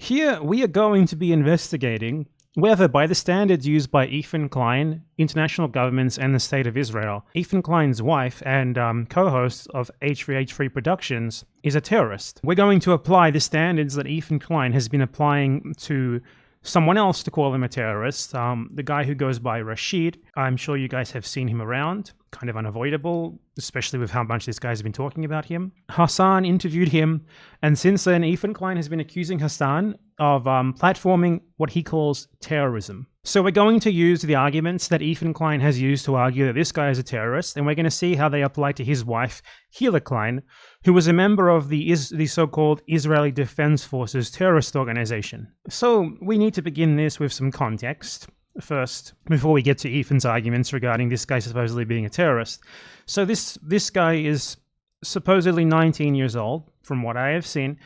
Here we are going to be investigating whether, by the standards used by Ethan Klein, international governments, and the State of Israel, Ethan Klein's wife and co-host of H3H3 Productions is a terrorist. We're going to apply the standards that Ethan Klein has been applying to someone else to call him a terrorist, the guy who goes by Rashid. I'm sure you guys have seen him around, kind of unavoidable, especially with how much this guy's been talking about him. Hassan interviewed him, and since then, Ethan Klein has been accusing Hassan of platforming what he calls terrorism. So we're going to use the arguments that Ethan Klein has used to argue that this guy is a terrorist, and we're going to see how they apply to his wife, Hila Klein, who was a member of the so-called Israeli Defense Forces terrorist organization. So we need to begin this with some context first, before we get to Ethan's arguments regarding this guy supposedly being a terrorist. So this guy is supposedly 19 years old, from what I have seen,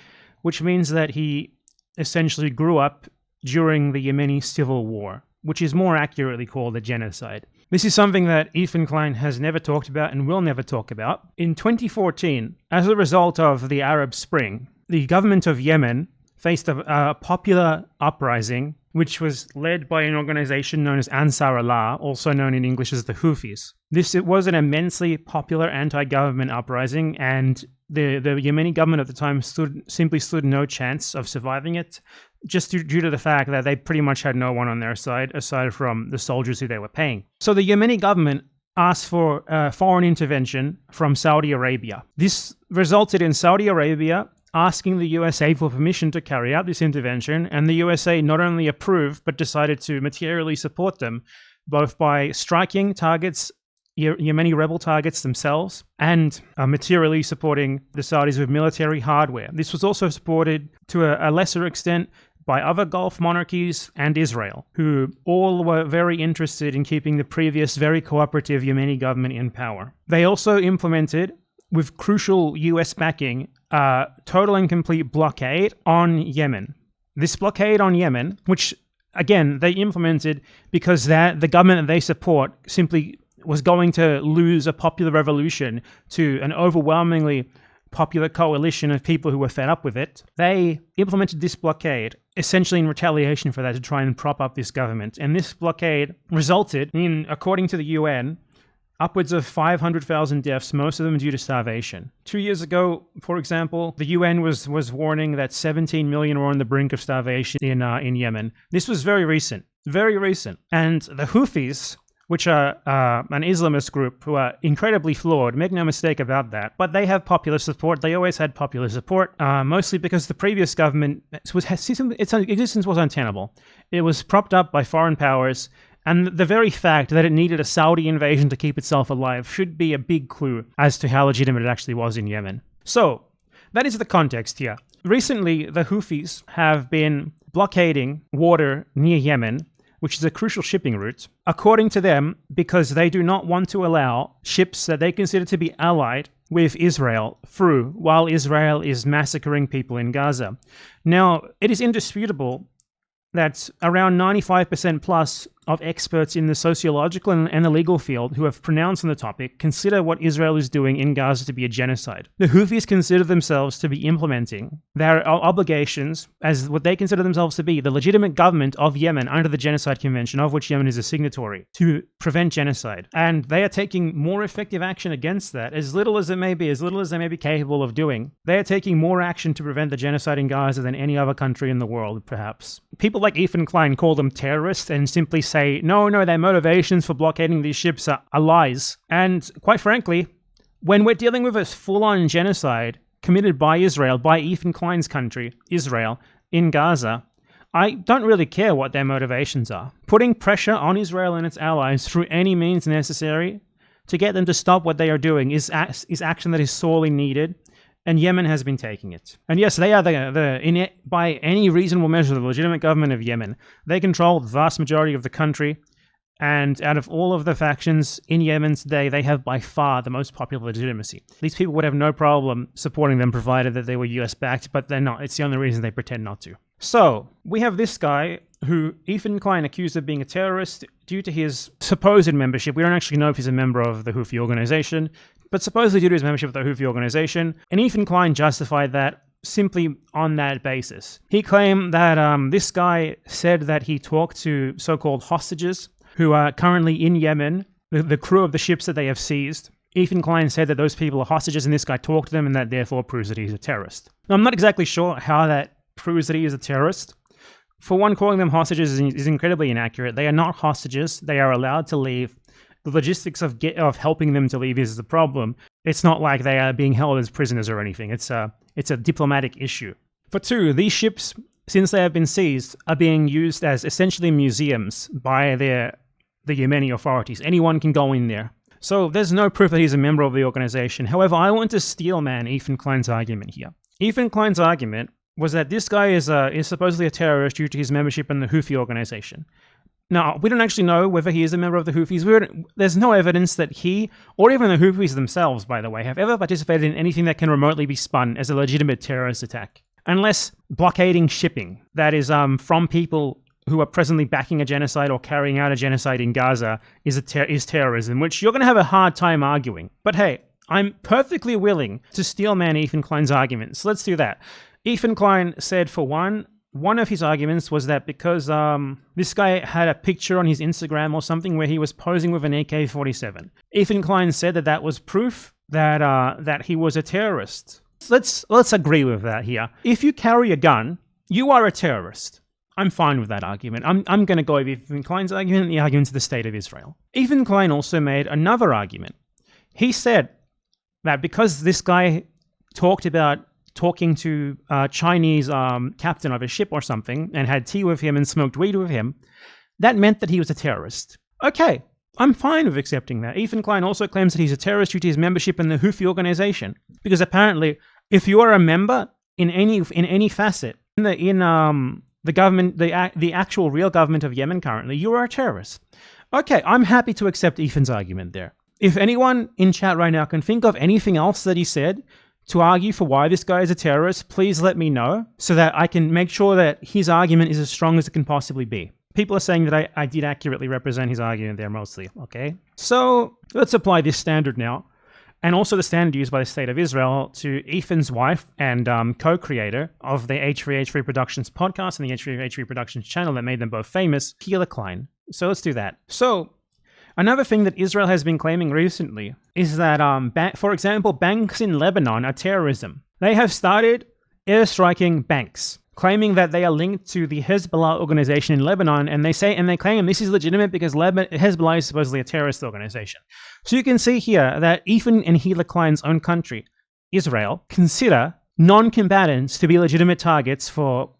which means that he essentially grew up during the Yemeni civil war, which is more accurately called a genocide. This is something that Ethan Klein has never talked about and will never talk about. In 2014, as a result of the Arab Spring, the government of Yemen faced a popular uprising, which was led by an organization known as Ansar Allah, also known in English as the Houthis. It was an immensely popular anti-government uprising, and the Yemeni government at the time simply stood no chance of surviving it, just due to the fact that they pretty much had no one on their side, aside from the soldiers who they were paying. So the Yemeni government asked for foreign intervention from Saudi Arabia. This resulted in Saudi Arabia asking the USA for permission to carry out this intervention, and the USA not only approved, but decided to materially support them, both by striking targets, Yemeni rebel targets themselves, and materially supporting the Saudis with military hardware. This was also supported to a lesser extent by other Gulf monarchies and Israel, who all were very interested in keeping the previous very cooperative Yemeni government in power. They also implemented, with crucial US backing, a total and complete blockade on Yemen. This blockade on Yemen, which again they implemented because the government that they support simply was going to lose a popular revolution to an overwhelmingly popular coalition of people who were fed up with it. They implemented this blockade essentially in retaliation for that, to try and prop up this government. And this blockade resulted in, according to the UN, upwards of 500,000 deaths, most of them due to starvation. 2 years ago, for example, the UN was warning that 17 million were on the brink of starvation in Yemen. This was very recent. And the Houthis, which are an Islamist group who are incredibly flawed, make no mistake about that, but they have popular support. They always had popular support, mostly because the previous government, its existence was untenable. It was propped up by foreign powers, and the very fact that it needed a Saudi invasion to keep itself alive should be a big clue as to how legitimate it actually was in Yemen. So, that is the context here. Recently, the Houthis have been blockading water near Yemen, which is a crucial shipping route, according to them, because they do not want to allow ships that they consider to be allied with Israel through while Israel is massacring people in Gaza. Now, it is indisputable that around 95% plus of experts in the sociological and the legal field who have pronounced on the topic consider what Israel is doing in Gaza to be a genocide. The Houthis consider themselves to be implementing their obligations as what they consider themselves to be the legitimate government of Yemen under the Genocide Convention, of which Yemen is a signatory, to prevent genocide. And they are taking more effective action against that, as little as they may be capable of doing. They are taking more action to prevent the genocide in Gaza than any other country in the world, perhaps. People like Ethan Klein call them terrorists and simply say, no, their motivations for blockading these ships are lies. And quite frankly, when we're dealing with a full-on genocide committed by Israel, by Ethan Klein's country, Israel, in Gaza, I don't really care what their motivations are. Putting pressure on Israel and its allies through any means necessary to get them to stop what they are doing is action that is sorely needed, and Yemen has been taking it. And yes, they are by any reasonable measure, the legitimate government of Yemen. They control the vast majority of the country, and out of all of the factions in Yemen today, they have by far the most popular legitimacy. These people would have no problem supporting them, provided that they were US-backed, but they're not. It's the only reason they pretend not to. So, we have this guy who Ethan Klein accused of being a terrorist due to his supposed membership. We don't actually know if he's a member of the Houthi organization, but supposedly due to his membership of the Houthi organization. And Ethan Klein justified that simply on that basis. He claimed that this guy said that he talked to so-called hostages who are currently in Yemen, the crew of the ships that they have seized. Ethan Klein said that those people are hostages and this guy talked to them, and that therefore proves that he's a terrorist. Now, I'm not exactly sure how that proves that he is a terrorist. For one, calling them hostages is incredibly inaccurate. They are not hostages. They are allowed to leave. The logistics of helping them to leave is the problem. It's not like they are being held as prisoners or anything. It's a diplomatic issue. For two, these ships, since they have been seized, are being used as essentially museums by the Yemeni authorities. Anyone can go in there. So there's no proof that he's a member of the organization. However, I want to steelman Ethan Klein's argument here. Ethan Klein's argument was that this guy is supposedly a terrorist due to his membership in the Houthi organization. Now, we don't actually know whether he is a member of the Houthis. There's no evidence that he, or even the Houthis themselves, by the way, have ever participated in anything that can remotely be spun as a legitimate terrorist attack. Unless blockading shipping, that is from people who are presently backing a genocide or carrying out a genocide in Gaza is terrorism, which you're going to have a hard time arguing. But hey, I'm perfectly willing to steelman Ethan Klein's arguments. So let's do that. Ethan Klein said, for one of his arguments was that because this guy had a picture on his Instagram or something where he was posing with an AK-47. Ethan Klein said that that was proof that he was a terrorist. Let's agree with that here. If you carry a gun, you are a terrorist. I'm fine with that argument. I'm going to go with Ethan Klein's argument and the argument of the State of Israel. Ethan Klein also made another argument. He said that because this guy talked about talking to a Chinese captain of a ship or something and had tea with him and smoked weed with him, that meant that he was a terrorist. Okay, I'm fine with accepting that. Ethan Klein also claims that he's a terrorist due to his membership in the Houthi organization, because apparently, if you are a member in any facet in the government, the actual real government of Yemen currently, you are a terrorist. Okay, I'm happy to accept Ethan's argument there. If anyone in chat right now can think of anything else that he said to argue for why this guy is a terrorist, please let me know so that I can make sure that his argument is as strong as it can possibly be. People are saying that I did accurately represent his argument there mostly, okay? So let's apply this standard now, and also the standard used by the State of Israel, to Ethan's wife and co-creator of the H3H3 Productions podcast and the H3H3 Productions channel that made them both famous, Hila Klein. So let's do that. So another thing that Israel has been claiming recently is that, for example, banks in Lebanon are terrorism. They have started airstriking banks, claiming that they are linked to the Hezbollah organization in Lebanon, and they claim this is legitimate because Hezbollah is supposedly a terrorist organization. So you can see here that Ethan and Hila Klein's own country, Israel, consider non-combatants to be legitimate targets for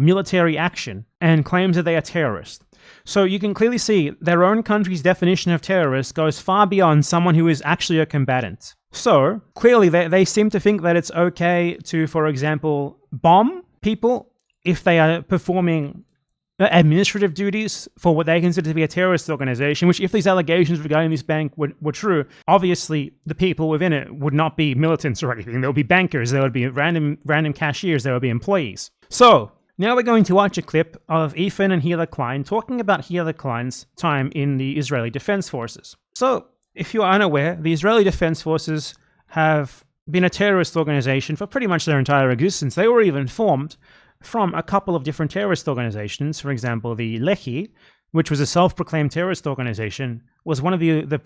military action and claims that they are terrorists. So you can clearly see their own country's definition of terrorist goes far beyond someone who is actually a combatant. So clearly they seem to think that it's okay to, for example, bomb people if they are performing administrative duties for what they consider to be a terrorist organization, which if these allegations regarding this bank were true, obviously the people within it would not be militants or anything. There would be bankers, there would be random cashiers, there would be employees. So now we're going to watch a clip of Ethan and Hila Klein talking about Hila Klein's time in the Israeli Defense Forces. So if you are unaware, the Israeli Defense Forces have been a terrorist organization for pretty much their entire existence. They were even formed from a couple of different terrorist organizations. For example, the Lehi, which was a self-proclaimed terrorist organization, was one of the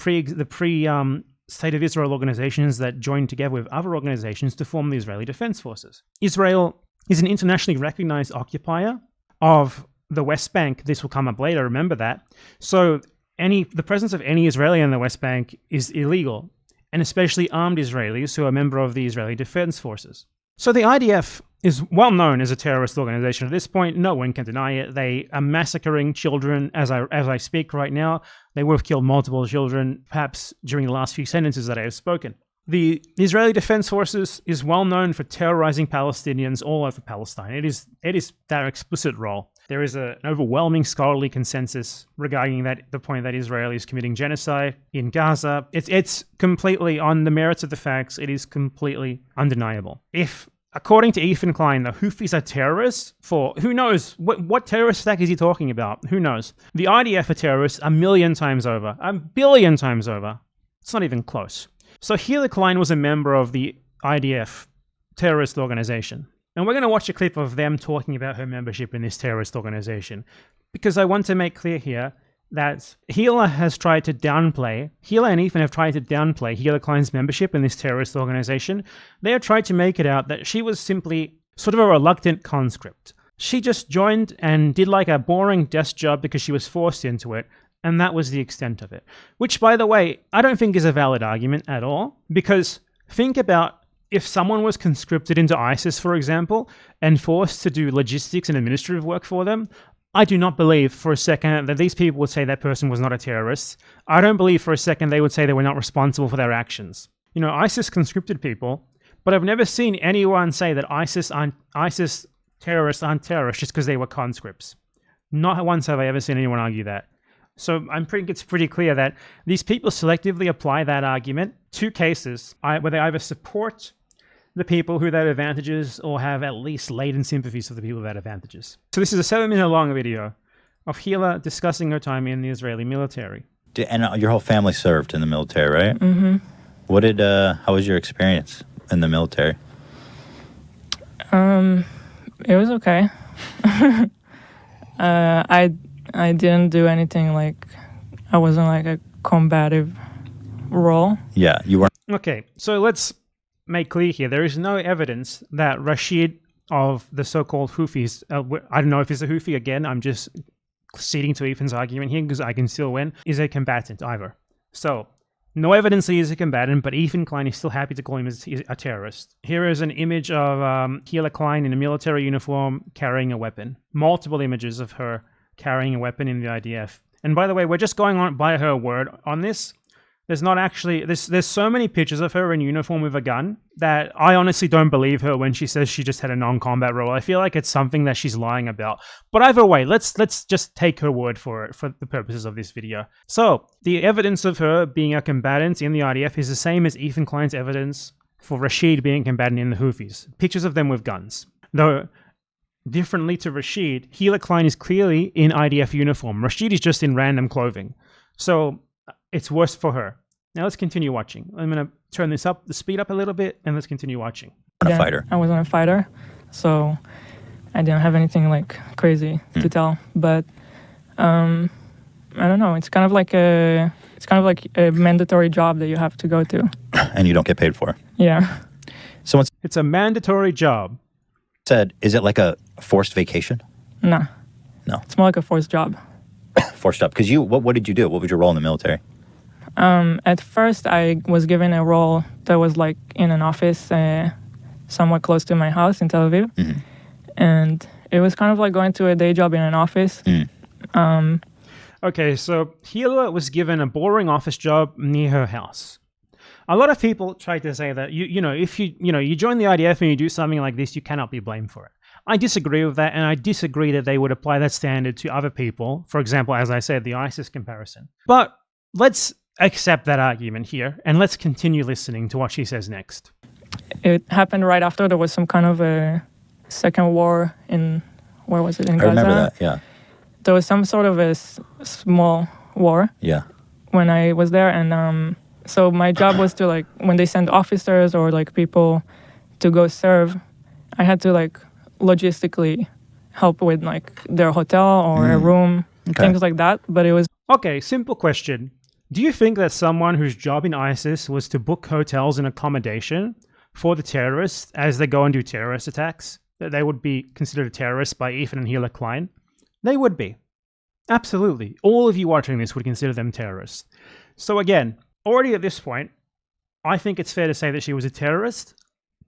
pre-State of Israel organizations that joined together with other organizations to form the Israeli Defense Forces. Israel is an internationally recognized occupier of the West Bank. This will come up later, remember that. So the presence of any Israeli in the West Bank is illegal, and especially armed Israelis who are a member of the Israeli Defense Forces. So the IDF is well known as a terrorist organization at this point. No one can deny it. They are massacring children as I speak right now. They would have killed multiple children, perhaps during the last few sentences that I have spoken. The Israeli Defense Forces is well known for terrorizing Palestinians all over Palestine. It is their explicit role. There is an overwhelming scholarly consensus regarding the point that Israel is committing genocide in Gaza. It's completely on the merits of the facts. It is completely undeniable. If, according to Ethan Klein, the Houthis are terrorists, for who knows what terrorist attack is he talking about? Who knows? The IDF are terrorists a million times over, a billion times over. It's not even close. So Hila Klein was a member of the IDF terrorist organization. And we're going to watch a clip of them talking about her membership in this terrorist organization. Because I want to make clear here that Hila and Ethan have tried to downplay Hila Klein's membership in this terrorist organization. They have tried to make it out that she was simply sort of a reluctant conscript. She just joined and did like a boring desk job because she was forced into it, and that was the extent of it. Which, by the way, I don't think is a valid argument at all, because think about if someone was conscripted into ISIS, for example, and forced to do logistics and administrative work for them, I do not believe for a second that these people would say that person was not a terrorist. I don't believe for a second they would say they were not responsible for their actions. You know, ISIS conscripted people, but I've never seen anyone say that ISIS terrorists aren't terrorists just because they were conscripts. Not once have I ever seen anyone argue that. So it's pretty clear that these people selectively apply that argument to cases where they either support the people who have advantages or have at least latent sympathies for the people who have advantages. So this is a 7-minute long video of Hila discussing her time in the Israeli military. And your whole family served in the military, right? Mm-hmm. How was your experience in the military? It was okay. I didn't do anything I wasn't a combative role. Yeah, you weren't. Okay, so let's make clear here, there is no evidence that Rashid of the so-called Houthis, I don't know if he's a Houthi again, I'm just ceding to Ethan's argument here because I can still win, is a combatant either. So, no evidence that he is a combatant, but Ethan Klein is still happy to call him a terrorist. Here is an image of Hila Klein in a military uniform carrying a weapon. Multiple images of her carrying a weapon in the IDF. And by the way, we're just going on by her word on this. There's not actually, there's so many pictures of her in uniform with a gun that I honestly don't believe her when she says she just had a non-combat role. I feel like it's something that she's lying about. But either way, let's just take her word for it for the purposes of this video. So, the evidence of her being a combatant in the IDF is the same as Ethan Klein's evidence for Rashid being a combatant in the Houthis. Pictures of them with guns. Though, differently to Rashid, Hila Klein is clearly in IDF uniform. Rashid is just in random clothing. So, it's worse for her. Now let's continue watching. I'm going to turn the speed up a little bit, and let's continue watching. A fighter. I wasn't a fighter, so I didn't have anything crazy to tell. But I don't know. It's kind of like a mandatory job that you have to go to, and you don't get paid for. Yeah. So it's a mandatory job. Is it like a forced vacation? No. It's more like a forced job. Forced job. Because what did you do? What was your role in the military? At first, I was given a role that was in an office somewhat close to my house in Tel Aviv. Mm-hmm. And it was kind of going to a day job in an office. Mm. Okay, so Hila was given a boring office job near her house. A lot of people try to say that, if you join the IDF and you do something like this, you cannot be blamed for it. I disagree with that, and I disagree that they would apply that standard to other people. For example, as I said, the ISIS comparison. But let's accept that argument here, and let's continue listening to what she says next. It happened right after there was some kind of a second war in, where was it, in Gaza? I remember that, yeah. There was some sort of a small war. Yeah. When I was there, and so my job was to when they send officers or people to go serve, I had to logistically help with their hotel or a room, things like that. But it was okay. Simple question: do you think that someone whose job in ISIS was to book hotels and accommodation for the terrorists as they go and do terrorist attacks, that they would be considered a terrorist by Ethan and Hila Klein? They would be. Absolutely. All of you watching this would consider them terrorists. So again, already at this point, I think it's fair to say that she was a terrorist.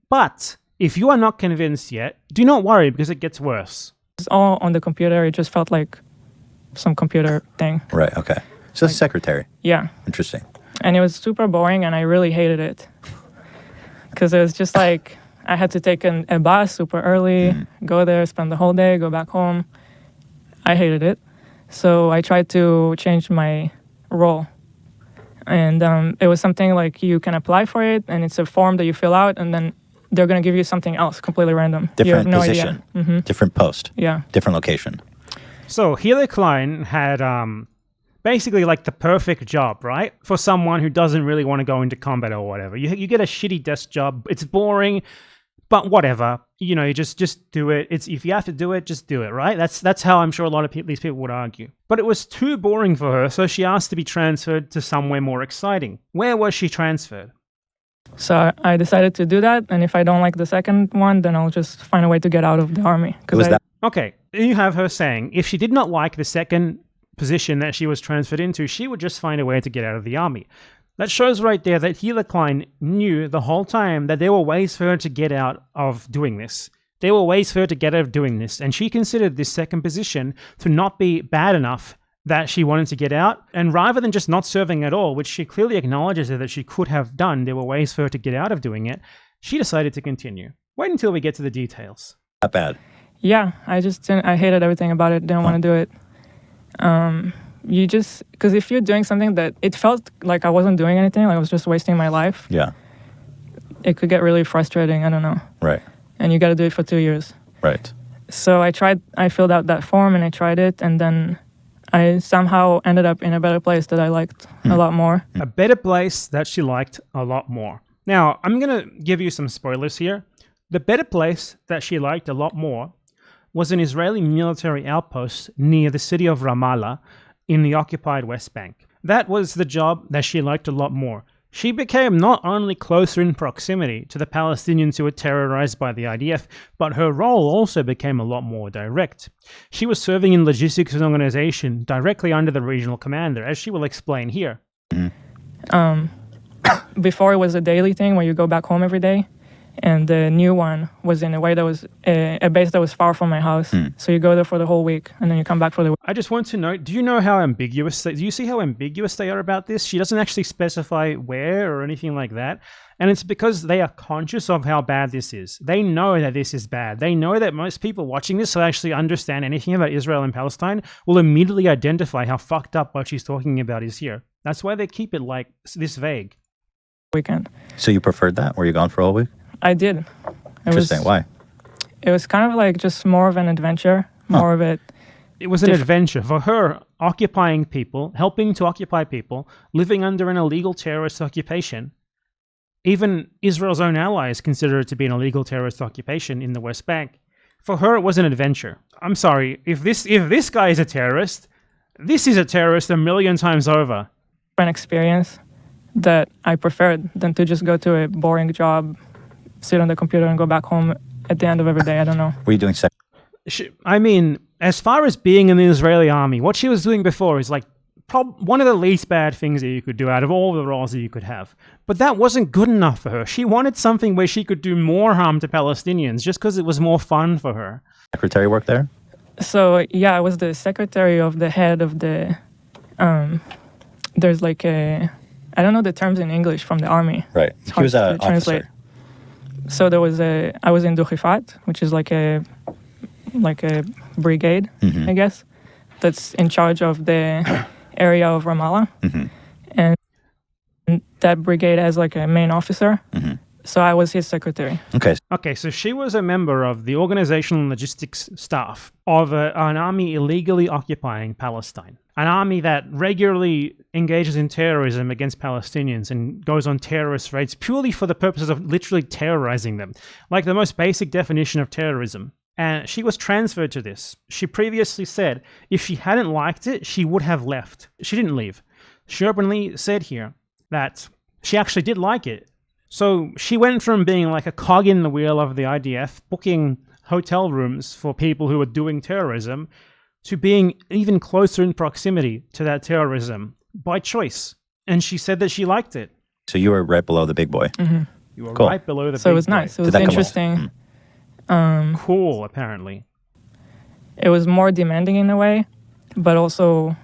But if you are not convinced yet, do not worry because it gets worse. It's all on the computer. It just felt like some computer thing. Right, okay. So secretary. Yeah. Interesting. And it was super boring, and I really hated it. Because it was just I had to take a bus super early, go there, spend the whole day, go back home. I hated it. So I tried to change my role. And it was something you can apply for it, and it's a form that you fill out, and then they're going to give you something else, completely random. Different no position, idea. Different post, yeah, different location. So Hila Klein had basically the perfect job, right? For someone who doesn't really want to go into combat or whatever. You get a shitty desk job. It's boring. But whatever, you just do it. If you have to do it, just do it, right? That's how I'm sure a lot of these people would argue. But it was too boring for her, so she asked to be transferred to somewhere more exciting. Where was she transferred? So I decided to do that, and if I don't like the second one, then I'll just find a way to get out of the army. Okay, you have her saying if she did not like the second position that she was transferred into, she would just find a way to get out of the army. That shows right there that Hila Klein knew the whole time that there were ways for her to get out of doing this. There were ways for her to get out of doing this, and she considered this second position to not be bad enough that she wanted to get out. And rather than just not serving at all, which she clearly acknowledges that she could have done, there were ways for her to get out of doing it, she decided to continue. Wait until we get to the details. Not bad. Yeah, I hated everything about it, didn't want to do it. Because if you're doing something that it felt like I wasn't doing anything, like I was just wasting my life. Yeah. It could get really frustrating, I don't know. Right. And you got to do it for 2 years. Right. So I filled out that form and I tried it, and then I somehow ended up in a better place that I liked a lot more. A better place that she liked a lot more. Now, I'm going to give you some spoilers here. The better place that she liked a lot more was an Israeli military outpost near the city of Ramallah in the occupied West Bank. That was the job that she liked a lot more. She became not only closer in proximity to the Palestinians who were terrorized by the IDF, but her role also became a lot more direct. She was serving in logistics and organization directly under the regional commander, as she will explain here. Before it was a daily thing where you go back home every day, and the new one was in a way that was a base that was far from my house. So you go there for the whole week, and then you come back for the week. I just want to know, do you see how ambiguous they are about this? She doesn't actually specify where or anything like that. And it's because they are conscious of how bad this is. They know that this is bad. They know that most people watching this who actually understand anything about Israel and Palestine will immediately identify how fucked up what she's talking about is here. That's why they keep it like this vague. Weekend. So you preferred that? Were you gone for a whole week? I did. Interesting. Why? It was kind of like just more of an adventure, more of it. It was an adventure for her, occupying people, helping to occupy people, living under an illegal terrorist occupation. Even Israel's own allies consider it to be an illegal terrorist occupation in the West Bank. For her, it was an adventure. I'm sorry, if this guy is a terrorist, this is a terrorist a million times over. An experience that I preferred than to just go to a boring job, sit on the computer and go back home at the end of every day. I don't know. Were you doing sex? I mean, as far as being in the Israeli army, what she was doing before is like one of the least bad things that you could do out of all the roles that you could have. But that wasn't good enough for her. She wanted something where she could do more harm to Palestinians just because it was more fun for her. Secretary work there? So, yeah, I was the secretary of the head of the... there's like a... I don't know the terms in English from the army. Right. He was an officer. So I was in Duchifat, which is like a brigade, I guess, that's in charge of the area of Ramallah. And that brigade has like a main officer. So I was his secretary. Okay, so she was a member of the organizational and logistics staff of an army illegally occupying Palestine. An army that regularly engages in terrorism against Palestinians and goes on terrorist raids purely for the purposes of literally terrorizing them, like the most basic definition of terrorism. And she was transferred to this. She previously said if she hadn't liked it, she would have left. She didn't leave. She openly said here that she actually did like it. So she went from being like a cog in the wheel of the IDF, booking hotel rooms for people who were doing terrorism, to being even closer in proximity to that terrorism by choice. And she said that she liked it. So you were right below the big boy. You were right below the big boy. So it was nice. It was interesting. Cool, apparently. It was more demanding in a way, but also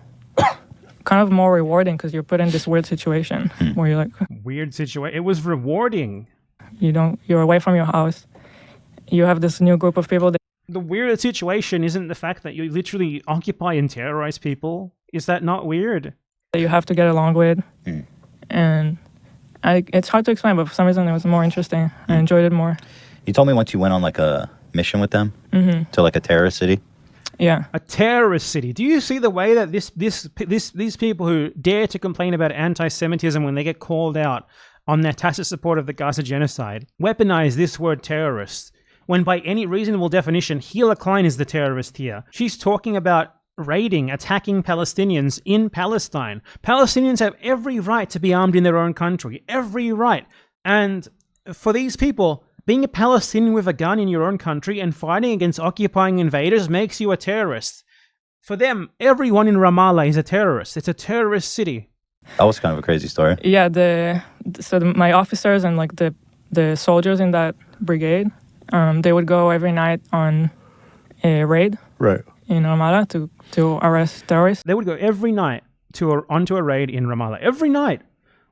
kind of more rewarding because you're put in this weird situation where you're like... Weird situation. It was rewarding. You're away from your house. You have this new group of people that... The weird situation isn't the fact that you literally occupy and terrorize people. Is that not weird? That you have to get along with. And it's hard to explain, but for some reason it was more interesting. I enjoyed it more. You told me once you went on like a mission with them to like a terrorist city. Yeah. A terrorist city. Do you see the way that these people who dare to complain about anti-Semitism when they get called out on their tacit support of the Gaza genocide, weaponize this word terrorist, when by any reasonable definition, Hila Klein is the terrorist here. She's talking about raiding, attacking Palestinians in Palestine. Palestinians have every right to be armed in their own country. Every right. And for these people, being a Palestinian with a gun in your own country and fighting against occupying invaders makes you a terrorist. For them, everyone in Ramallah is a terrorist. It's a terrorist city. That was kind of a crazy story. Yeah, my officers and like the soldiers in that brigade, they would go every night on a raid in Ramallah to arrest terrorists. They would go every night onto a raid in Ramallah. Every night.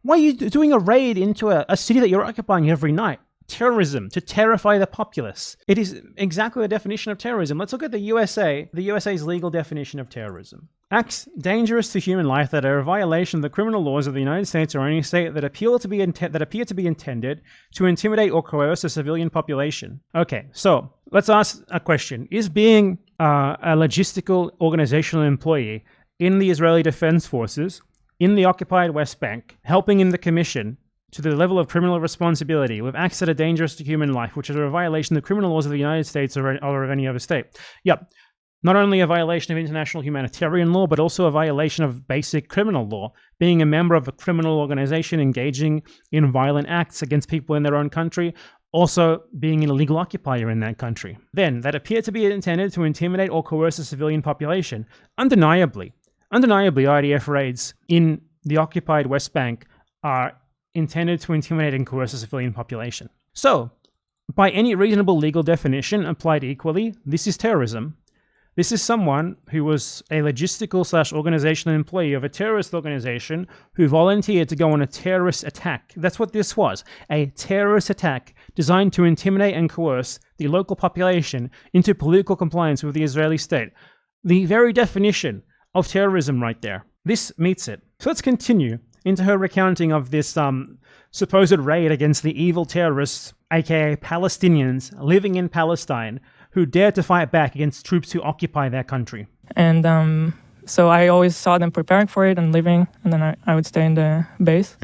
Why are you doing a raid into a city that you're occupying every night? Terrorism, to terrify the populace. It is exactly the definition of terrorism. Let's look at the USA's legal definition of terrorism. Acts dangerous to human life that are a violation of the criminal laws of the United States or any state that appear to be intended to intimidate or coerce a civilian population. Okay, so let's ask a question. Is being a logistical organizational employee in the Israeli Defense Forces in the occupied West Bank helping in the commission to the level of criminal responsibility with acts that are dangerous to human life, which are a violation of the criminal laws of the United States or of any other state? Yep. Not only a violation of international humanitarian law, but also a violation of basic criminal law, being a member of a criminal organization engaging in violent acts against people in their own country, also being an illegal occupier in that country. Then, that appear to be intended to intimidate or coerce a civilian population. Undeniably, IDF raids in the occupied West Bank are intended to intimidate and coerce a civilian population. So, by any reasonable legal definition applied equally, this is terrorism. This is someone who was a logistical/organizational employee of a terrorist organization who volunteered to go on a terrorist attack. That's what this was, a terrorist attack designed to intimidate and coerce the local population into political compliance with the Israeli state. The very definition of terrorism right there. This meets it. So let's continue into her recounting of this supposed raid against the evil terrorists, aka Palestinians, living in Palestine, who dared to fight back against troops who occupy their country. And so I always saw them preparing for it and leaving, and then I would stay in the base.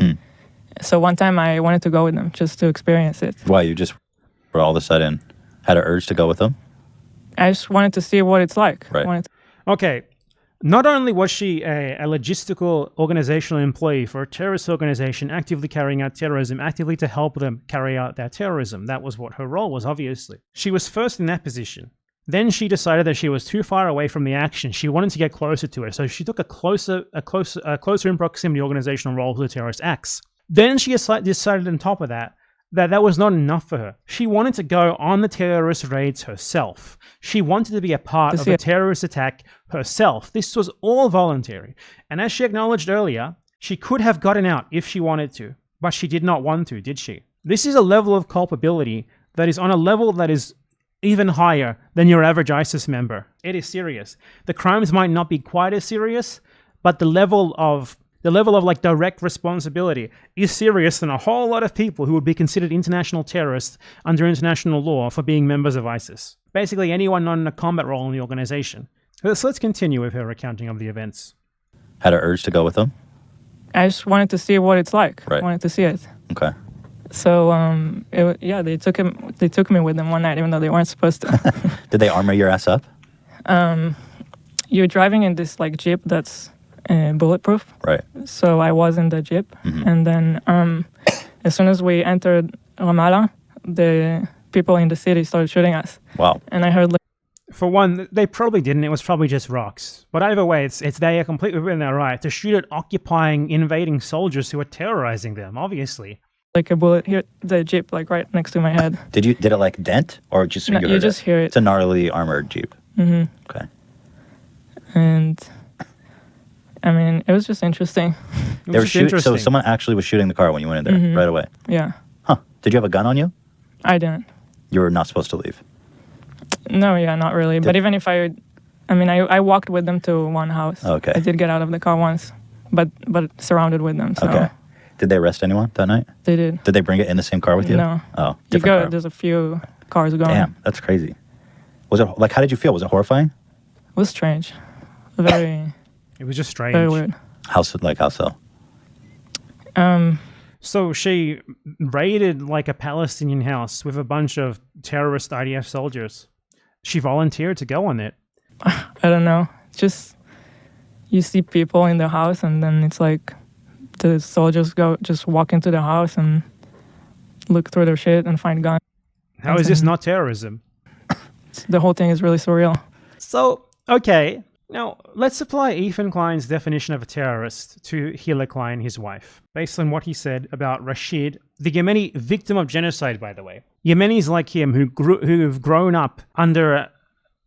So one time I wanted to go with them just to experience it. Why? You just were all of a sudden had an urge to go with them? I just wanted to see what it's like. Right. Okay. Not only was she a logistical organizational employee for a terrorist organization actively carrying out terrorism, actively to help them carry out their terrorism. That was what her role was, obviously. She was first in that position. Then she decided that she was too far away from the action. She wanted to get closer to it, so she took a closer in proximity organizational role to the terrorist acts. Then she decided on top of that was not enough for her. She wanted to go on the terrorist raids herself. She wanted to be a part of a terrorist attack herself. This was all voluntary. And as she acknowledged earlier, she could have gotten out if she wanted to, but she did not want to, did she? This is a level of culpability that is on a level that is even higher than your average ISIS member. It is serious. The crimes might not be quite as serious, but the level of like direct responsibility is serious than a whole lot of people who would be considered international terrorists under international law for being members of ISIS. Basically anyone not in a combat role in the organization. So let's continue with her recounting of the events. Had an urge to go with them? I just wanted to see what it's like. Right. I wanted to see it. Okay. So they took me with them one night even though they weren't supposed to. Did they armor your ass up? You're driving in this like Jeep that's bulletproof. Right. So I was in the Jeep. And then as soon as we entered Ramallah, the people in the city started shooting us. Wow. And I heard For one, they probably didn't. It was probably just rocks. But either way, it's they are completely within their right to shoot at occupying, invading soldiers who are terrorizing them, obviously. like a bullet hit the Jeep like right next to my head. Did it like dent or just No, you just hear it. It's a gnarly armored Jeep. Okay. And I mean, it was just interesting. They were shooting. So someone actually was shooting the car when you went in there right away. Yeah. Huh. Did you have a gun on you? I didn't. You were not supposed to leave. No, yeah, not really. But even if I walked with them to one house. Okay. I did get out of the car once, but surrounded with them. So. Okay. Did they arrest anyone that night? They did. Did they bring it in the same car with you? No. Oh, You different go. car. There's a few cars going. Damn, that's crazy. Was it like? How did you feel? Was it horrifying? It was strange. Very. It was just strange. Very weird. How so? So she raided like a Palestinian house with a bunch of terrorist IDF soldiers. She volunteered to go on it. I don't know. Just you see people in the house, and then it's like the soldiers just walk into the house and look through their shit and find guns. How is this not terrorism? The whole thing is really surreal. So, okay. Now, let's apply Ethan Klein's definition of a terrorist to Hila Klein, his wife, based on what he said about Rashid, the Yemeni victim of genocide, by the way. Yemenis like him who've grown up under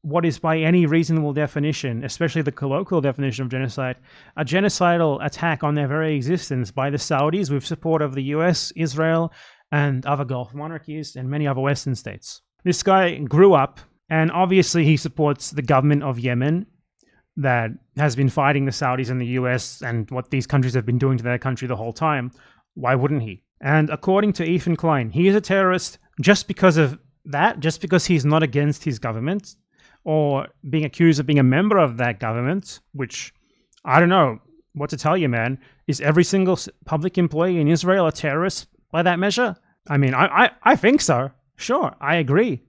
what is by any reasonable definition, especially the colloquial definition of genocide, a genocidal attack on their very existence by the Saudis with support of the US, Israel, and other Gulf monarchies and many other Western states. This guy grew up, and obviously he supports the government of Yemen that has been fighting the Saudis and the US and what these countries have been doing to their country the whole time. Why wouldn't he? And according to Ethan Klein, he is a terrorist just because of that, just because he's not against his government or being accused of being a member of that government, which, I don't know what to tell you, man. Is every single public employee in Israel a terrorist by that measure? I mean, I think so. Sure, I agree.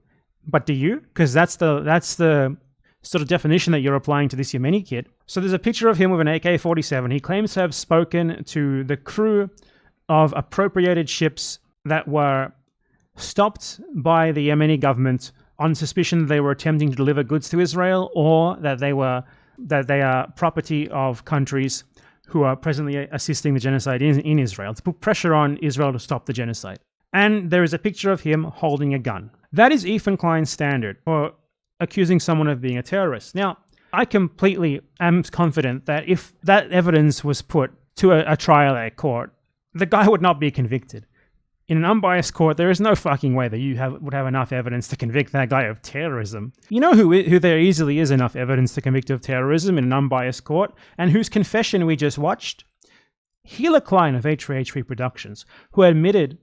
But do you? Because that's the sort of definition that you're applying to this Yemeni kid. So there's a picture of him with an AK-47. He claims to have spoken to the crew of appropriated ships that were stopped by the Yemeni government on suspicion that they were attempting to deliver goods to Israel, or that they are property of countries who are presently assisting the genocide in Israel, to put pressure on Israel to stop the genocide. And there is a picture of him holding a gun. That is Ethan Klein's standard for accusing someone of being a terrorist. Now, I completely am confident that if that evidence was put to a trial at court, the guy would not be convicted. In an unbiased court, there is no fucking way that you would have enough evidence to convict that guy of terrorism. You know who there easily is enough evidence to convict of terrorism in an unbiased court, and whose confession we just watched? Hila Klein of H3H3 Productions, who admitted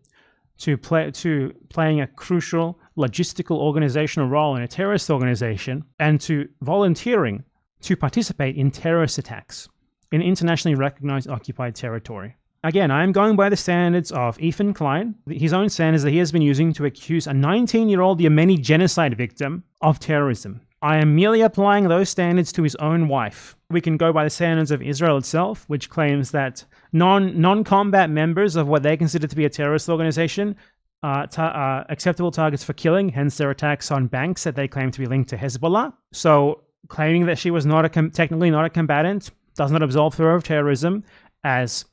to playing a crucial logistical organizational role in a terrorist organization and to volunteering to participate in terrorist attacks in internationally recognized occupied territory. Again, I am going by the standards of Ethan Klein, his own standards that he has been using to accuse a 19-year-old Yemeni genocide victim of terrorism. I am merely applying those standards to his own wife. We can go by the standards of Israel itself, which claims that non-combat members of what they consider to be a terrorist organization are acceptable targets for killing, hence their attacks on banks that they claim to be linked to Hezbollah. So claiming that she was technically not a combatant does not absolve her of terrorism, as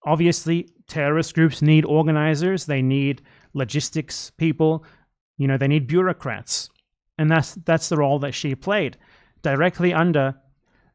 obviously terrorist groups need organizers, they need logistics people, they need bureaucrats. And that's the role that she played, directly under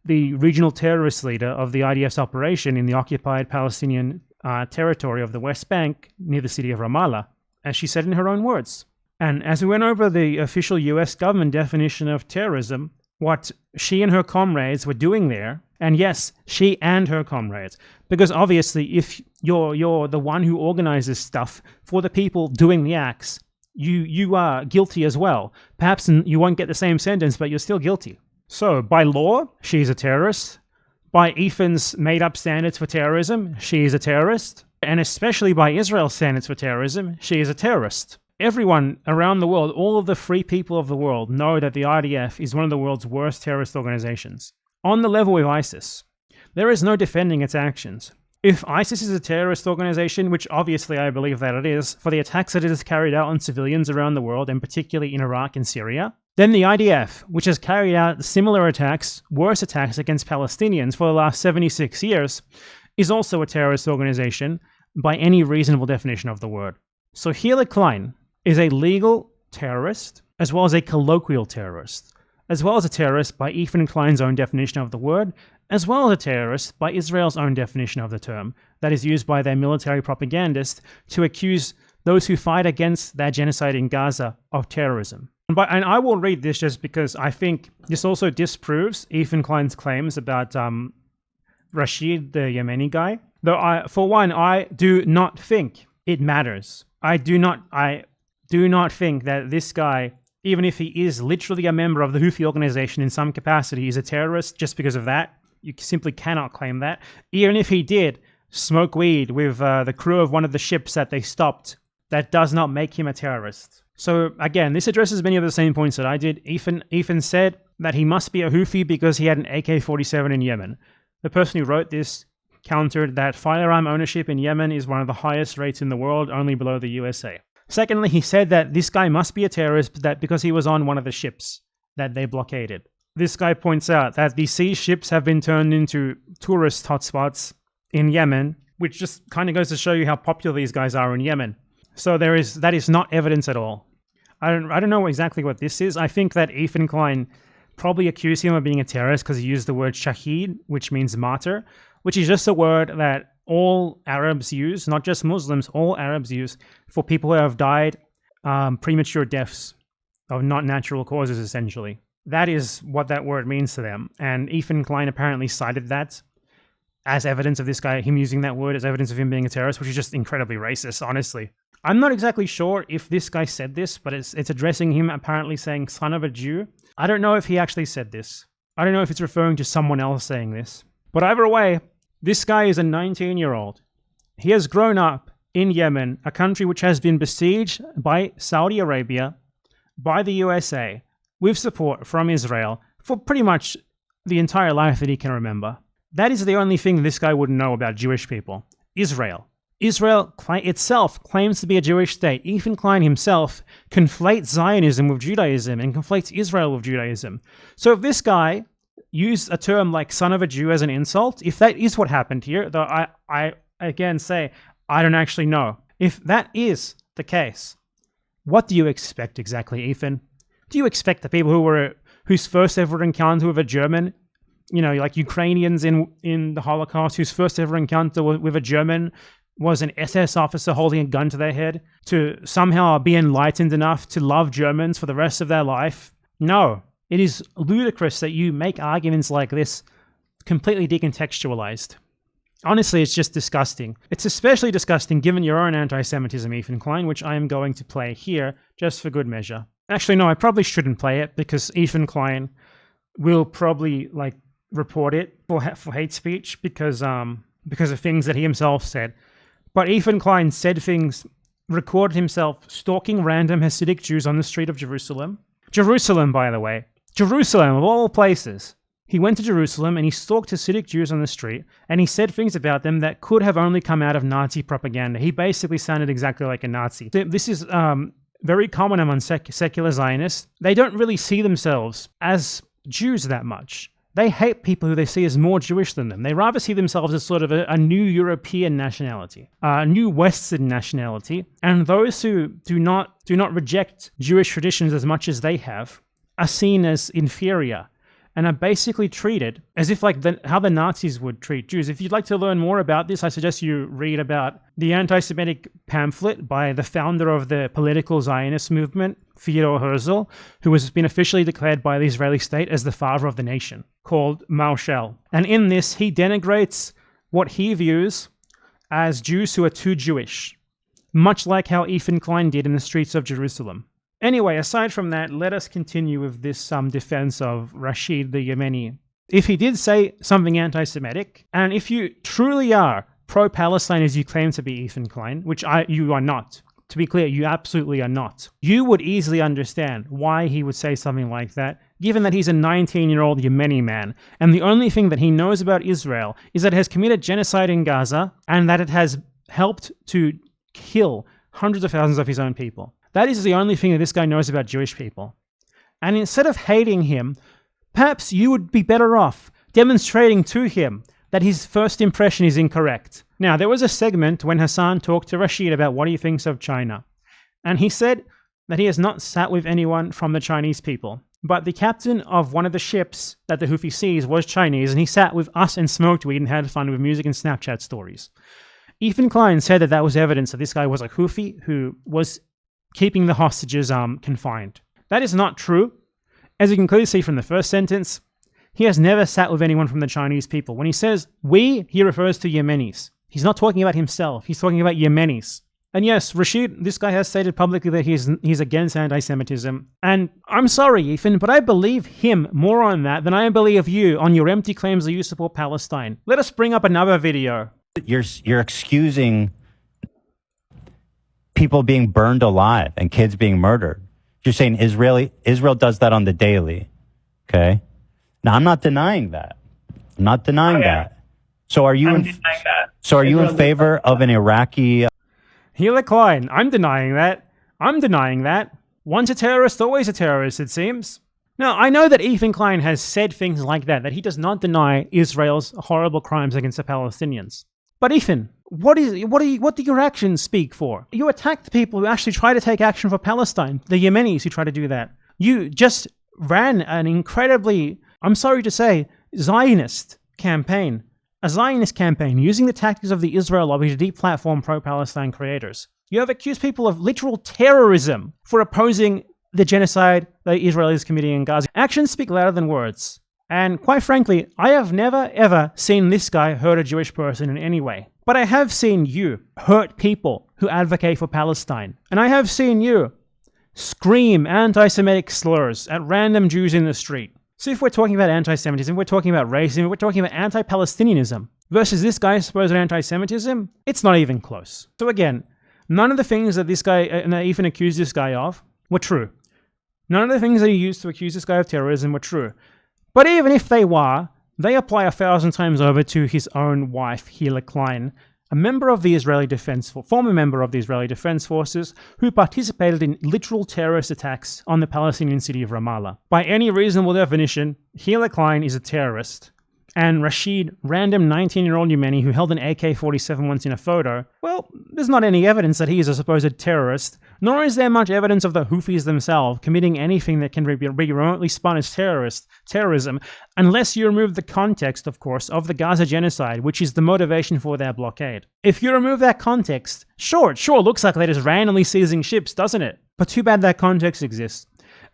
the regional terrorist leader of the IDF's operation in the occupied Palestinian territory of the West Bank near the city of Ramallah, as she said in her own words. And as we went over the official US government definition of terrorism, what she and her comrades were doing there, and yes, she and her comrades, because obviously if you're the one who organizes stuff for the people doing the acts, you are guilty as well. Perhaps you won't get the same sentence, but you're still guilty. So by law, she's a terrorist. By Ethan's made-up standards for terrorism, she is a terrorist. And especially by Israel's standards for terrorism, she is a terrorist. Everyone around the world, all of the free people of the world, know that the IDF is one of the world's worst terrorist organizations. On the level with ISIS, there is no defending its actions. If ISIS is a terrorist organization, which obviously I believe that it is, for the attacks that it has carried out on civilians around the world, and particularly in Iraq and Syria, then the IDF, which has carried out similar attacks, worse attacks against Palestinians for the last 76 years, is also a terrorist organization by any reasonable definition of the word. So Hila Klein is a legal terrorist, as well as a colloquial terrorist, as well as a terrorist by Ethan Klein's own definition of the word, as well as a terrorist by Israel's own definition of the term, that is used by their military propagandist to accuse those who fight against their genocide in Gaza of terrorism. And I will read this just because I think this also disproves Ethan Klein's claims about Rashid, the Yemeni guy. Though I do not think it matters. I do not think that this guy, even if he is literally a member of the Houthi organization in some capacity, is a terrorist just because of that. You simply cannot claim that. Even if he did, smoke weed with the crew of one of the ships that they stopped, that does not make him a terrorist. So again, this addresses many of the same points that I did. Ethan said that he must be a Houthi because he had an AK-47 in Yemen. The person who wrote this countered that firearm ownership in Yemen is one of the highest rates in the world, only below the USA. Secondly, he said that this guy must be a terrorist because he was on one of the ships that they blockaded. This guy points out that the sea ships have been turned into tourist hotspots in Yemen, which just kind of goes to show you how popular these guys are in Yemen. So that is not evidence at all. I don't know exactly what this is. I think that Ethan Klein probably accused him of being a terrorist because he used the word shahid, which means martyr, which is just a word that all Arabs use, not just Muslims, all Arabs use for people who have died premature deaths of not natural causes, essentially. That is what that word means to them. And Ethan Klein apparently cited that as evidence of this guy, him using that word as evidence of him being a terrorist, which is just incredibly racist, honestly. I'm not exactly sure if this guy said this, but it's addressing him apparently saying son of a Jew. I don't know if he actually said this. I don't know if it's referring to someone else saying this. But either way, this guy is a 19-year-old. He has grown up in Yemen, a country which has been besieged by Saudi Arabia, by the USA, with support from Israel for pretty much the entire life that he can remember. That is the only thing this guy wouldn't know about Jewish people. Israel. Israel itself claims to be a Jewish state. Ethan Klein himself conflates Zionism with Judaism and conflates Israel with Judaism. So if this guy used a term like son of a Jew as an insult, if that is what happened here, though I again say, I don't actually know. If that is the case, what do you expect exactly, Ethan? Do you expect the people whose first ever encounter with a German, like Ukrainians in the Holocaust, whose first ever encounter with a German was an SS officer holding a gun to their head, to somehow be enlightened enough to love Germans for the rest of their life? No. It is ludicrous that you make arguments like this completely decontextualized. Honestly, it's just disgusting. It's especially disgusting given your own anti-Semitism, Ethan Klein, which I am going to play here just for good measure. Actually, no, I probably shouldn't play it because Ethan Klein will probably report it for hate speech because of things that he himself said. But Ethan Klein said things, recorded himself stalking random Hasidic Jews on the street of Jerusalem. Jerusalem, by the way. Jerusalem, of all places. He went to Jerusalem and he stalked Hasidic Jews on the street and he said things about them that could have only come out of Nazi propaganda. He basically sounded exactly like a Nazi. This is very common among secular Zionists. They don't really see themselves as Jews that much. They hate people who they see as more Jewish than them. They rather see themselves as sort of a new European nationality, a new Western nationality. And those who do not reject Jewish traditions as much as they have are seen as inferior and are basically treated as if how the Nazis would treat Jews. If you'd like to learn more about this, I suggest you read about the anti-Semitic pamphlet by the founder of the political Zionist movement, Theodor Herzl, who has been officially declared by the Israeli state as the father of the nation, called Maushel. And in this, he denigrates what he views as Jews who are too Jewish, much like how Ethan Klein did in the streets of Jerusalem. Anyway, aside from that, let us continue with this defense of Rashid the Yemeni. If he did say something anti-Semitic, and if you truly are pro-Palestine as you claim to be, Ethan Klein, which you are not, to be clear, you absolutely are not, you would easily understand why he would say something like that, given that he's a 19-year-old Yemeni man, and the only thing that he knows about Israel is that it has committed genocide in Gaza, and that it has helped to kill hundreds of thousands of his own people. That is the only thing that this guy knows about Jewish people. And instead of hating him, perhaps you would be better off demonstrating to him that his first impression is incorrect. Now, there was a segment when Hassan talked to Rashid about what he thinks of China. And he said that he has not sat with anyone from the Chinese people. But the captain of one of the ships that the Houthi sees was Chinese, and he sat with us and smoked weed and had fun with music and Snapchat stories. Ethan Klein said that was evidence that this guy was a Houthi who was keeping the hostages confined. That is not true. As you can clearly see from the first sentence, he has never sat with anyone from the Chinese people. When he says we, he refers to Yemenis. He's not talking about himself. He's talking about Yemenis. And yes, Rashid, this guy has stated publicly that he's against anti-Semitism. And I'm sorry, Ethan, but I believe him more on that than I believe you on your empty claims that you support Palestine. Let us bring up another video. You're excusing people being burned alive and kids being murdered. You're saying Israel does that on the daily. Okay? Now, I'm not denying that. I'm not denying that. So are you in favor of an Iraqi... Hila Klein, I'm denying that. I'm denying that. Once a terrorist, always a terrorist, it seems. Now, I know that Ethan Klein has said things like that he does not deny Israel's horrible crimes against the Palestinians. But Ethan, what do your actions speak for? You attack the people who actually try to take action for Palestine, the Yemenis who try to do that. You just ran an incredibly, I'm sorry to say, Zionist campaign. A Zionist campaign using the tactics of the Israel lobby to deplatform pro-Palestine creators. You have accused people of literal terrorism for opposing the genocide that Israel is committing in Gaza. Actions speak louder than words. And quite frankly, I have never ever seen this guy hurt a Jewish person in any way. But I have seen you hurt people who advocate for Palestine. And I have seen you scream anti-Semitic slurs at random Jews in the street. So if we're talking about anti-Semitism, we're talking about racism, we're talking about anti-Palestinianism versus this guy's supposed anti-Semitism, it's not even close. So again, none of the things that this guy, and that even accused this guy of, were true. None of the things that he used to accuse this guy of terrorism were true. But even if they were, they apply 1,000 times over to his own wife, Hila Klein, a member of the former member of the Israeli Defense Forces, who participated in literal terrorist attacks on the Palestinian city of Ramallah. By any reasonable definition, Hila Klein is a terrorist. And Rashid, random 19-year-old Yemeni who held an AK-47 once in a photo, well, there's not any evidence that he is a supposed terrorist, nor is there much evidence of the Houthis themselves committing anything that can be remotely spun as terrorism, unless you remove the context, of course, of the Gaza genocide, which is the motivation for their blockade. If you remove that context, sure, it sure looks like they're just randomly seizing ships, doesn't it? But too bad that context exists.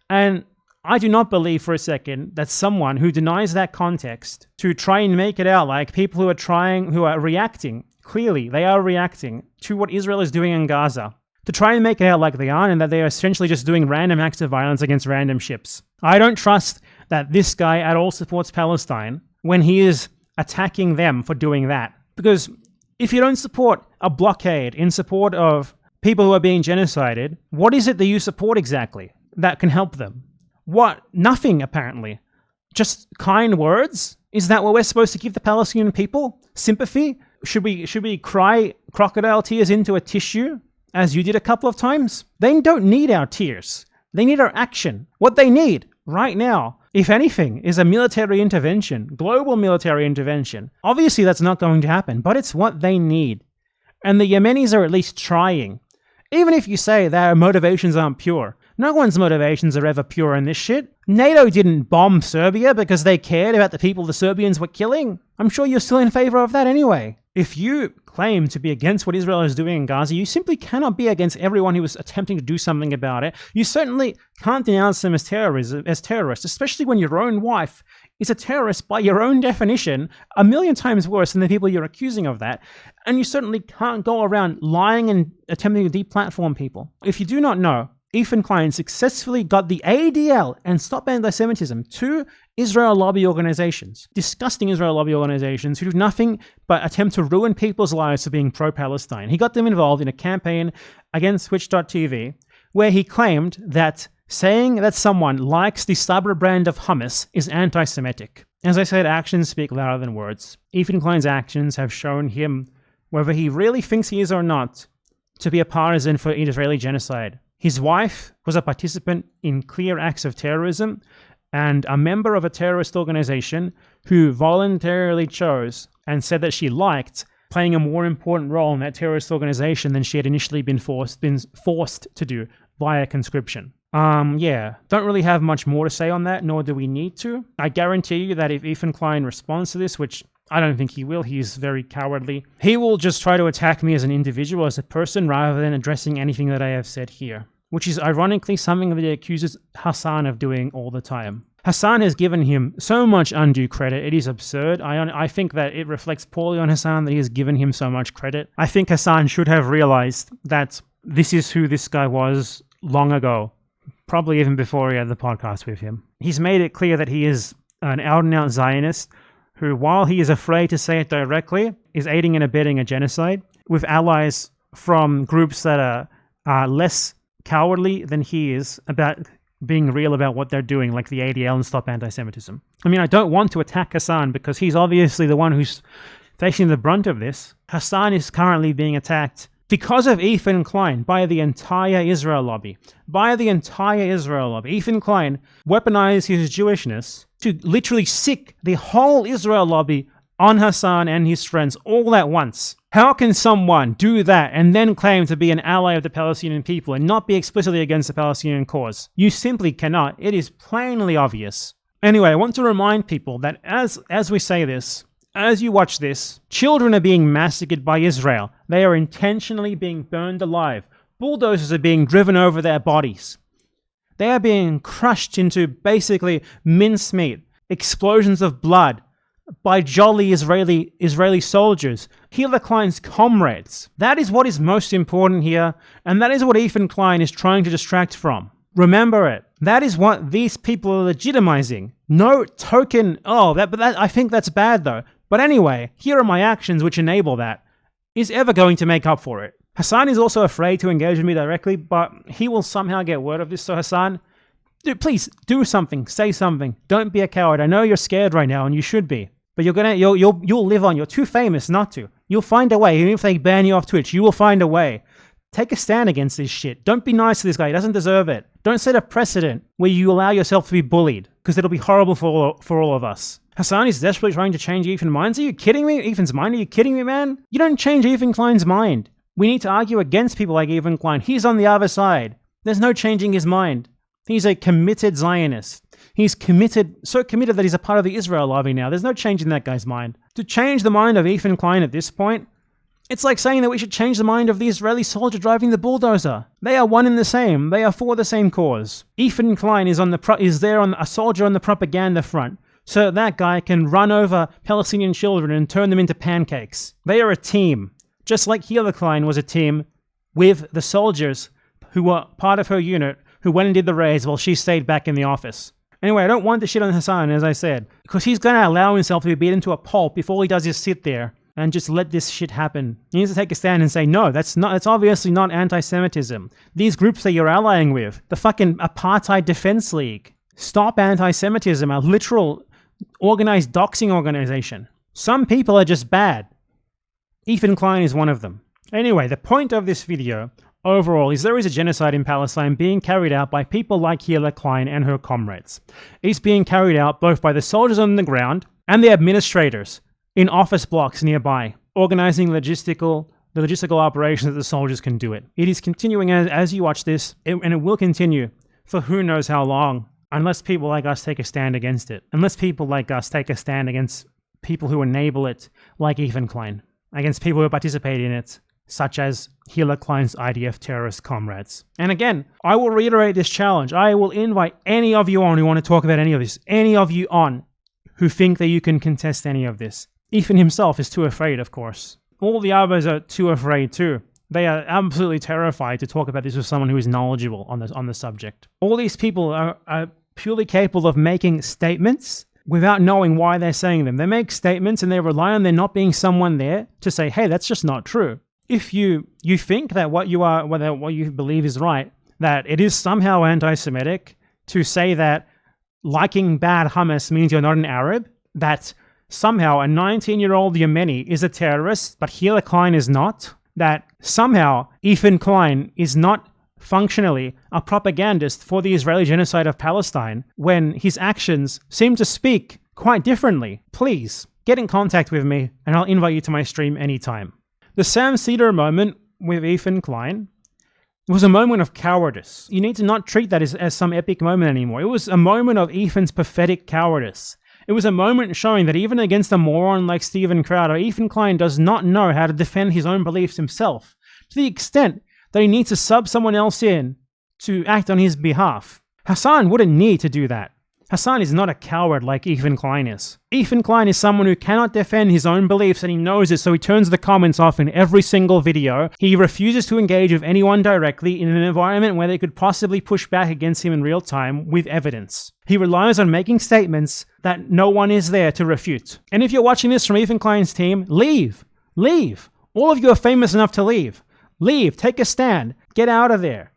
And I do not believe for a second that someone who denies that context to try and make it out like people who are reacting, clearly they are reacting to what Israel is doing in Gaza, to try and make it out like they are and that they are essentially just doing random acts of violence against random ships. I don't trust that this guy at all supports Palestine when he is attacking them for doing that. Because if you don't support a blockade in support of people who are being genocided, what is it that you support exactly that can help them? What? Nothing, apparently. Just kind words? Is that what we're supposed to give the Palestinian people? Sympathy? Should we cry crocodile tears into a tissue, as you did a couple of times? They don't need our tears. They need our action. What they need, right now, if anything, is a military intervention, global military intervention. Obviously, that's not going to happen, but it's what they need. And the Yemenis are at least trying. Even if you say their motivations aren't pure, no one's motivations are ever pure in this shit. NATO didn't bomb Serbia because they cared about the people the Serbians were killing. I'm sure you're still in favor of that anyway. If you claim to be against what Israel is doing in Gaza, you simply cannot be against everyone who is attempting to do something about it. You certainly can't denounce them as terrorists, especially when your own wife is a terrorist by your own definition, 1,000,000 times worse than the people you're accusing of that. And you certainly can't go around lying and attempting to deplatform people. If you do not know, Ethan Klein successfully got the ADL and Stop Anti-Semitism, two Israel lobby organizations, disgusting Israel lobby organizations who do nothing but attempt to ruin people's lives for being pro-Palestine. He got them involved in a campaign against Twitch.tv where he claimed that saying that someone likes the Sabra brand of hummus is anti-Semitic. As I said, actions speak louder than words. Ethan Klein's actions have shown him, whether he really thinks he is or not, to be a partisan for Israeli genocide. His wife was a participant in clear acts of terrorism and a member of a terrorist organization who voluntarily chose and said that she liked playing a more important role in that terrorist organization than she had initially been forced to do via conscription. Don't really have much more to say on that, nor do we need to. I guarantee you that if Ethan Klein responds to this, which I don't think he will, he's very cowardly, he will just try to attack me as an individual, as a person, rather than addressing anything that I have said here. Which is ironically something that he accuses Hassan of doing all the time. Hassan has given him so much undue credit, it is absurd. I think that it reflects poorly on Hassan that he has given him so much credit. I think Hassan should have realized that this is who this guy was long ago, probably even before he had the podcast with him. He's made it clear that he is an out-and-out Zionist who, while he is afraid to say it directly, is aiding and abetting a genocide with allies from groups that are less cowardly than he is about being real about what they're doing, like the ADL and Stop Anti-Semitism. I mean, I don't want to attack Hassan because he's obviously the one who's facing the brunt of this. Hassan is currently being attacked because of Ethan Klein by the entire Israel lobby. Ethan Klein weaponized his Jewishness to literally sick the whole Israel lobby on Hassan and his friends all at once. How can someone do that and then claim to be an ally of the Palestinian people and not be explicitly against the Palestinian cause? You simply cannot. It is plainly obvious. Anyway, I want to remind people that as we say this, as you watch this, children are being massacred by Israel. They are intentionally being burned alive. Bulldozers are being driven over their bodies. They are being crushed into basically mincemeat, explosions of blood by jolly Israeli soldiers, Hila Klein's comrades. That is what is most important here, and that is what Ethan Klein is trying to distract from. Remember it. That is what these people are legitimizing. No token, I think that's bad though. But anyway, here are my actions which enable that. Is ever going to make up for it. Hassan is also afraid to engage with me directly, but he will somehow get word of this. So Hassan, dude, please do something, say something. Don't be a coward. I know you're scared right now, and you should be. But you'll live on. You're too famous not to. You'll find a way. Even if they ban you off Twitch, you will find a way. Take a stand against this shit. Don't be nice to this guy. He doesn't deserve it. Don't set a precedent where you allow yourself to be bullied, because it'll be horrible for all of us. Hassan is desperately trying to change Ethan's mind. Are you kidding me? Ethan's mind? Are you kidding me, man? You don't change Ethan Klein's mind. We need to argue against people like Ethan Klein. He's on the other side. There's no changing his mind. He's a committed Zionist. He's committed, so committed that he's a part of the Israel lobby now. There's no change in that guy's mind. To change the mind of Ethan Klein at this point, it's like saying that we should change the mind of the Israeli soldier driving the bulldozer. They are one and the same. They are for the same cause. Ethan Klein is a soldier on the propaganda front, so that guy can run over Palestinian children and turn them into pancakes. They are a team, just like Hila Klein was a team with the soldiers who were part of her unit who went and did the raids while she stayed back in the office. Anyway, I don't want to shit on Hassan, as I said, because he's going to allow himself to be beaten to a pulp before he does just sit there and just let this shit happen. He needs to take a stand and say, no, that's obviously not anti-Semitism. These groups that you're allying with, the fucking Apartheid Defense League, Stop Anti-Semitism, a literal organized doxing organization. Some people are just bad. Ethan Klein is one of them. Anyway, the point of this video overall is there is a genocide in Palestine being carried out by people like Hila Klein and her comrades. It's being carried out both by the soldiers on the ground and the administrators in office blocks nearby, organizing the logistical operations that the soldiers can do it. It is continuing as you watch this, and it will continue for who knows how long, unless people like us take a stand against it. Unless people like us take a stand against people who enable it, like Ethan Klein, against people who participate in it, such as Hila Klein's IDF terrorist comrades. And again, I will reiterate this challenge. I will invite any of you on who want to talk about any of this, any of you on who think that you can contest any of this. Ethan himself is too afraid, of course. All the others are too afraid too. They are absolutely terrified to talk about this with someone who is knowledgeable on the subject. All these people are purely capable of making statements without knowing why they're saying them. They make statements and they rely on there not being someone there to say, hey, that's just not true. If you think that what you believe is right, that it is somehow anti-Semitic to say that liking bad hummus means you're not an Arab, that somehow a 19-year-old Yemeni is a terrorist, but Hila Klein is not, that somehow Ethan Klein is not functionally a propagandist for the Israeli genocide of Palestine, when his actions seem to speak quite differently, please get in contact with me and I'll invite you to my stream anytime. The Sam Cedar moment with Ethan Klein was a moment of cowardice. You need to not treat that as some epic moment anymore. It was a moment of Ethan's pathetic cowardice. It was a moment showing that even against a moron like Steven Crowder, Ethan Klein does not know how to defend his own beliefs himself, to the extent that he needs to sub someone else in to act on his behalf. Hassan wouldn't need to do that. Hassan is not a coward like Ethan Klein is. Ethan Klein is someone who cannot defend his own beliefs, and he knows it, so he turns the comments off in every single video. He refuses to engage with anyone directly in an environment where they could possibly push back against him in real time with evidence. He relies on making statements that no one is there to refute. And if you're watching this from Ethan Klein's team, leave. Leave. All of you are famous enough to leave. Leave. Take a stand. Get out of there.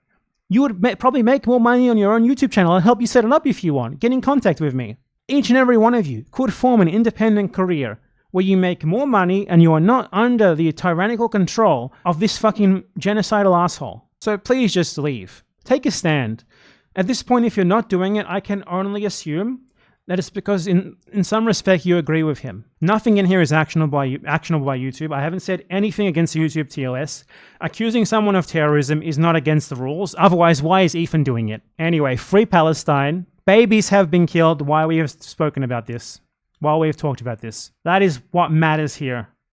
You would probably make more money on your own YouTube channel. I'll help you set it up if you want. Get in contact with me. Each and every one of you could form an independent career where you make more money and you are not under the tyrannical control of this fucking genocidal asshole. So please just leave. Take a stand. At this point, if you're not doing it, I can only assume that it's because in some respect you agree with him. Nothing in here is actionable by YouTube. I haven't said anything against YouTube TLS. Accusing someone of terrorism is not against the rules. Otherwise, why is Ethan doing it? Anyway, free Palestine. Babies have been killed while we have spoken about this. While we have talked about this. That is what matters here.